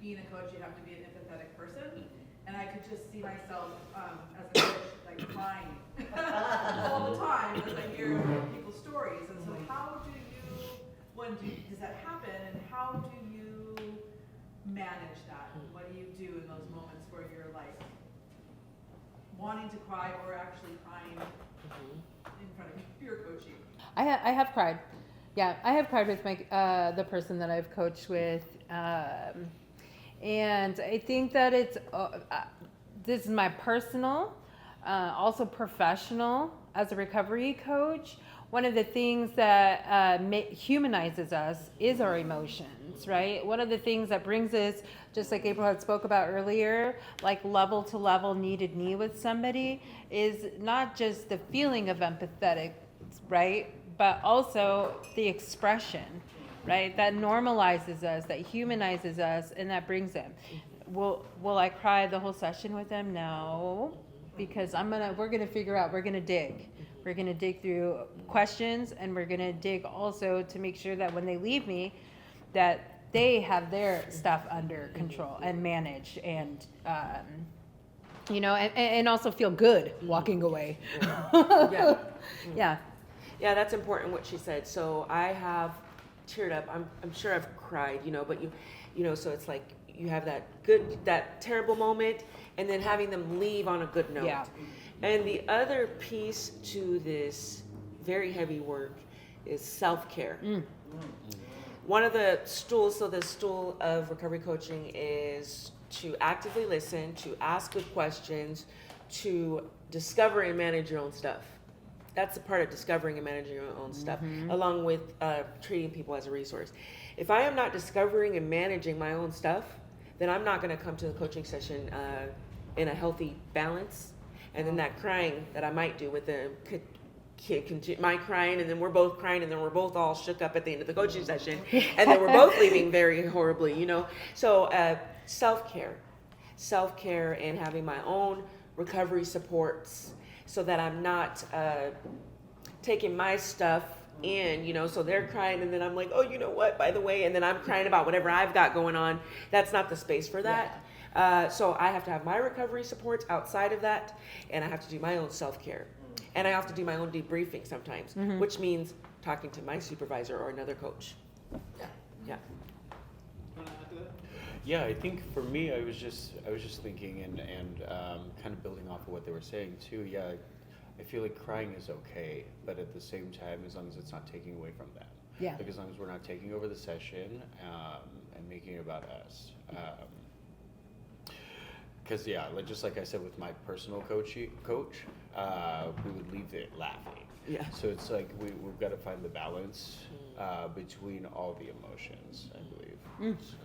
being a coach, you have to be an empathetic person. And I could just see myself as a coach, like crying all the time as I hear people's stories. And so how do you, does that happen, and how do you manage that? What do you do in those moments where you're like wanting to cry or actually crying in front of your coaching? I have cried. Yeah, I have cried with my the person that I've coached with. And I think that it's, this is my personal, also professional as a recovery coach. One of the things that humanizes us is our emotions, right? One of the things that brings us, just like April had spoke about earlier, like level to level needed knee with somebody, is not just the feeling of empathetic, right? But also the expression, right? That normalizes us, that humanizes us, and that brings them. Will I cry the whole session with them? No, because we're gonna figure out, we're gonna dig. We're gonna dig through questions, and we're gonna dig also to make sure that when they leave me, that they have their stuff under control and managed, and and also feel good walking away. Yeah. Yeah. Yeah, that's important what she said. So I have teared up. I'm sure I've cried, but so it's like you have that terrible moment, and then having them leave on a good note. Yeah. And the other piece to this very heavy work is self-care. One of the stools, so the stool of recovery coaching is to actively listen, to ask good questions, to discover and manage your own stuff. That's a part of discovering and managing your own stuff, along with treating people as a resource. If I am not discovering and managing my own stuff, then I'm not going to come to the coaching session in a healthy balance. And then that crying that I might do with them could my crying, and then we're both crying, and then we're both all shook up at the end of the coaching session, and then we're both leaving very horribly, So self-care, and having my own recovery supports, so that I'm not taking my stuff in, so they're crying, and then I'm like, oh, you know what, by the way, and then I'm crying about whatever I've got going on. That's not the space for that. So I have to have my recovery supports outside of that, and I have to do my own self-care. And I have to do my own debriefing sometimes, which means talking to my supervisor or another coach. Yeah. You want to add to that? Yeah, I think for me, I was just thinking and kind of building off of what they were saying too. Yeah, I feel like crying is okay, but at the same time, as long as it's not taking away from that. Yeah. Like as long as we're not taking over the session and making it about us. Because just like I said with my personal coach, we would leave it laughing. Yeah. So it's like we've got to find the balance between all the emotions, I believe. So.